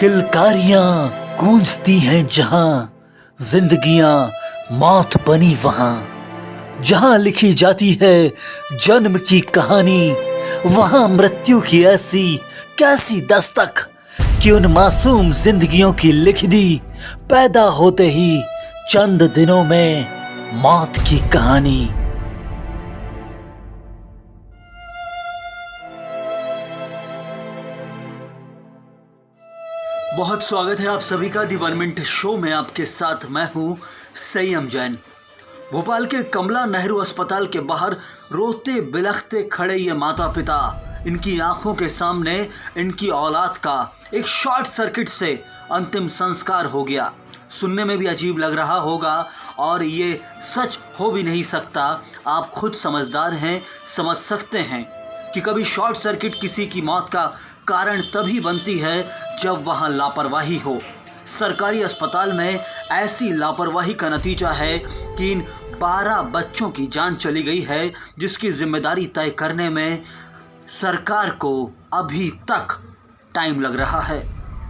किलकारियां गूंजती हैं जहां, जिंदगियां मौत बनी वहां। जहां लिखी जाती है जन्म की कहानी, वहां मृत्यु की ऐसी कैसी दस्तक कि उन मासूम जिंदगियों की लिख दी पैदा होते ही चंद दिनों में मौत की कहानी। बहुत स्वागत है आप सभी का दी 1 मिनट शो में। आपके साथ मैं हूं संयम जैन। भोपाल के कमला नेहरू अस्पताल के बाहर रोते बिलखते खड़े ये माता पिता, इनकी आंखों के सामने इनकी औलाद का एक शॉर्ट सर्किट से अंतिम संस्कार हो गया। सुनने में भी अजीब लग रहा होगा और ये सच हो भी नहीं सकता। आप खुद समझदार हैं, समझ सकते हैं कि कभी शॉर्ट सर्किट किसी की मौत का कारण तभी बनती है जब वहां लापरवाही हो। सरकारी अस्पताल में ऐसी लापरवाही का नतीजा है कि इन 12 बच्चों की जान चली गई है, जिसकी जिम्मेदारी तय करने में सरकार को अभी तक टाइम लग रहा है।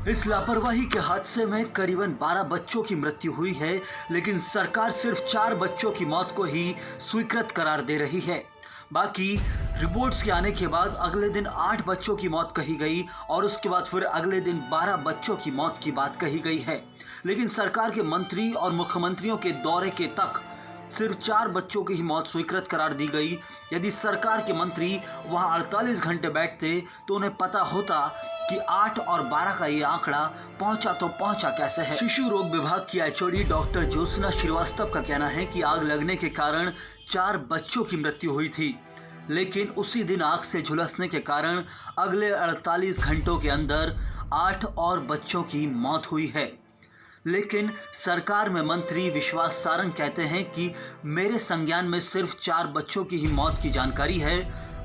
इस लापरवाही के हादसे में करीबन 12 बच्चों की मृत्यु हुई है, लेकिन सरकार सिर्फ 4 बच्चों की मौत को ही स्वीकृत करार दे रही है। बाकी रिपोर्ट्स के आने के बाद अगले दिन 8 बच्चों की मौत कही गई और उसके बाद फिर अगले दिन 12 बच्चों की मौत की बात कही गई है। लेकिन सरकार के मंत्री और मुख्यमंत्रियों के दौरे के तक सिर्फ 4 बच्चों की ही मौत स्वीकृत करार दी गई। यदि सरकार के मंत्री वहां 48 घंटे बैठते तो उन्हें पता होता कि 8 और 12 का ये आंकड़ा पहुंचा तो पहुंचा कैसे है। शिशु रोग विभाग की एचओडी डॉक्टर ज्योत्सना श्रीवास्तव का कहना है कि आग लगने के कारण 4 बच्चों की मृत्यु हुई थी, लेकिन उसी दिन आग से झुलसने के कारण अगले 48 घंटों के अंदर 8 और बच्चों की मौत हुई है। लेकिन सरकार में मंत्री विश्वास सारंग कहते हैं कि मेरे संज्ञान में सिर्फ 4 बच्चों की ही मौत की जानकारी है।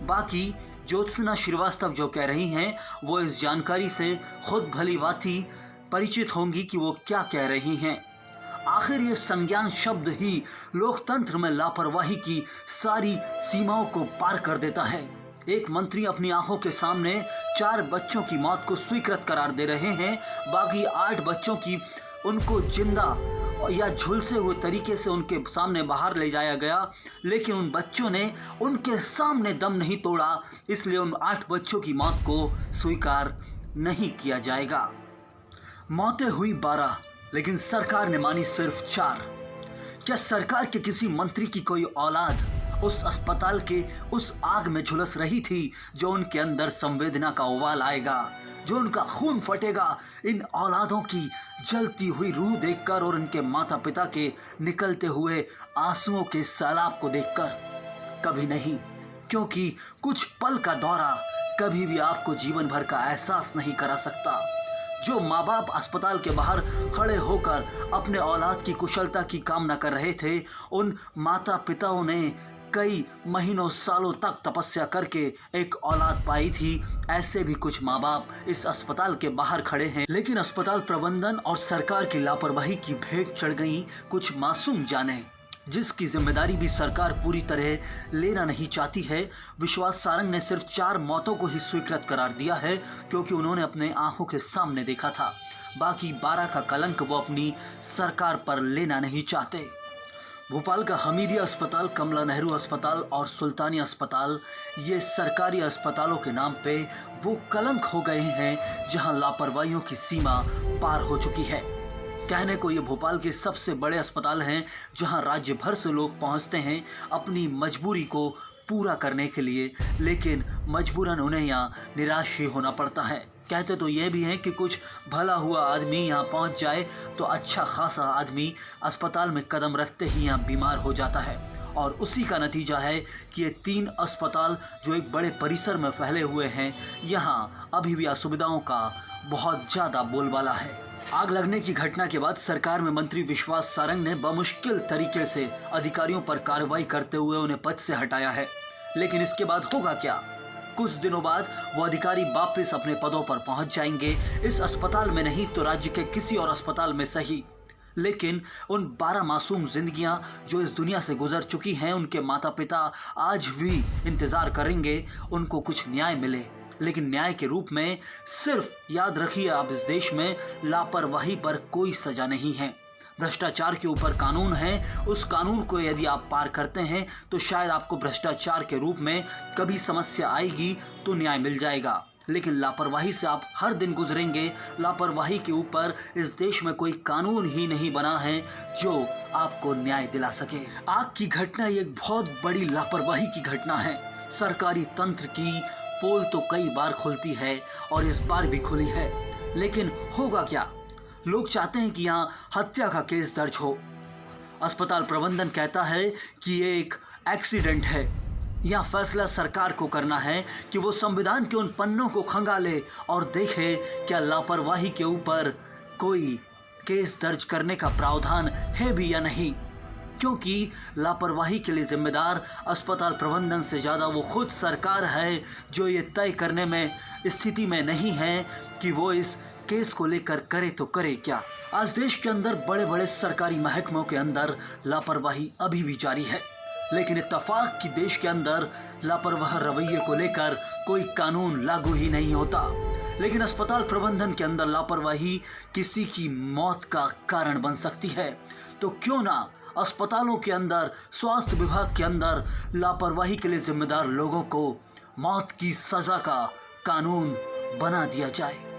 बाकी ज्योत्सना श्रीवास्तव जो कह रही हैं वो इस जानकारी से खुद भली भांति परिचित होंगी कि वो क्या कह रही हैं। आखिर ये संज्ञान शब्द ही लोकतंत्र में लापरवाही की सारी सीमाओं को पार कर देता है। एक मंत्री अपनी आंखों के सामने 4 बच्चों की मौत को स्वीकृत करार दे रहे हैं, बाकी 8 बच्चों की उनको जिंदा या झुलसे हुए तरीके से उनके सामने बाहर ले जाया गया, लेकिन उन बच्चों ने उनके सामने दम नहीं तोड़ा, इसलिए उन 8 बच्चों की मौत को स्वीकार नहीं किया जाएगा। मौतें हुई 12, लेकिन सरकार ने मानी सिर्फ 4। क्या सरकार के किसी मंत्री की कोई औलाद उस अस्पताल के उस आग में झुलस रही थी जो उनके अंदर संवेदना का उबाल आएगा, जो उनका खून फटेगा इन औलादों की जलती हुई रूह देखकर और उनके माता पिता के निकलते हुए आंसुओं के सैलाब को देखकर? कभी नहीं, क्योंकि कुछ पल का दौरा कभी भी आपको जीवन भर का एहसास नहीं करा सकता। जो माँ बाप अस्पताल के बाहर खड़े होकर अपने औलाद की कुशलता की कामना कर रहे थे, उन माता पिताओं ने कई महीनों सालों तक तपस्या करके एक औलाद पाई थी। ऐसे भी कुछ माँ बाप इस अस्पताल के बाहर खड़े हैं, लेकिन अस्पताल प्रबंधन और सरकार की लापरवाही की भेंट चढ़ गई कुछ मासूम जानें, जिसकी जिम्मेदारी भी सरकार पूरी तरह लेना नहीं चाहती है। विश्वास सारंग ने सिर्फ 4 मौतों को ही स्वीकृत करार दिया है, क्योंकि उन्होंने अपने आंखों के सामने देखा था। बाकी 12 का कलंक वो अपनी सरकार पर लेना नहीं चाहते। भोपाल का हमीदिया अस्पताल, कमला नेहरू अस्पताल और सुल्तानी अस्पताल, ये सरकारी अस्पतालों के नाम पे वो कलंक हो गए हैं जहां लापरवाहियों की सीमा पार हो चुकी है। कहने को ये भोपाल के सबसे बड़े अस्पताल हैं, जहां राज्य भर से लोग पहुंचते हैं अपनी मजबूरी को पूरा करने के लिए, लेकिन मजबूरन उन्हें यहाँ निराश ही होना पड़ता है। कहते तो ये भी हैं कि कुछ भला हुआ आदमी यहाँ पहुँच जाए तो अच्छा खासा आदमी अस्पताल में कदम रखते ही यहाँ बीमार हो जाता है, और उसी का नतीजा है कि ये 3 अस्पताल जो एक बड़े परिसर में फैले हुए हैं, यहाँ अभी भी असुविधाओं का बहुत ज़्यादा बोलबाला है। आग लगने की घटना के बाद सरकार में मंत्री विश्वास सारंग ने बमुश्किल तरीके से अधिकारियों पर कार्रवाई करते हुए उन्हें पद से हटाया है, लेकिन इसके बाद होगा क्या? कुछ दिनों बाद वो अधिकारी वापस अपने पदों पर पहुंच जाएंगे, इस अस्पताल में नहीं तो राज्य के किसी और अस्पताल में सही, लेकिन उन 12 मासूम जिंदगियां जो इस दुनिया से गुजर चुकी हैं, उनके माता पिता आज भी इंतजार करेंगे उनको कुछ न्याय मिले। लेकिन न्याय के रूप में सिर्फ याद रखिए, आप इस देश में लापरवाही पर कोई सजा नहीं है। भ्रष्टाचार के ऊपर कानून है, उस कानून को यदि आप पार करते हैं तो शायद आपको भ्रष्टाचार के रूप में कभी समस्या आएगी तो न्याय मिल जाएगा। लेकिन लापरवाही से आप हर दिन गुजरेंगे। लापरवाही के ऊपर इस देश में कोई कानून ही नहीं बना है जो आपको न्याय दिला सके। आग की घटना एक बहुत बड़ी लापरवाही की घटना है। सरकारी तंत्र की पोल तो कई बार खुलती है और इस बार भी खुली है, लेकिन होगा क्या? लोग चाहते हैं कि यहाँ हत्या का केस दर्ज हो। अस्पताल प्रबंधन कहता है कि ये एक एक्सीडेंट है। यह फैसला सरकार को करना है कि वो संविधान के उन पन्नों को खंगाले और देखे क्या लापरवाही के ऊपर कोई केस दर्ज करने का प्रावधान है भी या नहीं। क्योंकि लापरवाही के लिए जिम्मेदार अस्पताल प्रबंधन से ज़्यादा वो खुद सरकार है, जो ये तय करने में स्थिति में नहीं है कि वो इस केस को लेकर करे तो करे क्या। आज देश के अंदर बड़े बड़े सरकारी महकमों के अंदर लापरवाही अभी भी जारी है, लेकिन इत्तेफाक की देश के अंदर लापरवाह रवैये को लेकर कोई कानून लागू ही नहीं होता। लेकिन अस्पताल प्रबंधन के अंदर लापरवाही किसी की मौत का कारण बन सकती है। तो क्यों ना अस्पतालों के अंदर, स्वास्थ्य विभाग के अंदर लापरवाही के लिए जिम्मेदार लोगों को मौत की सजा का कानून बना दिया जाए।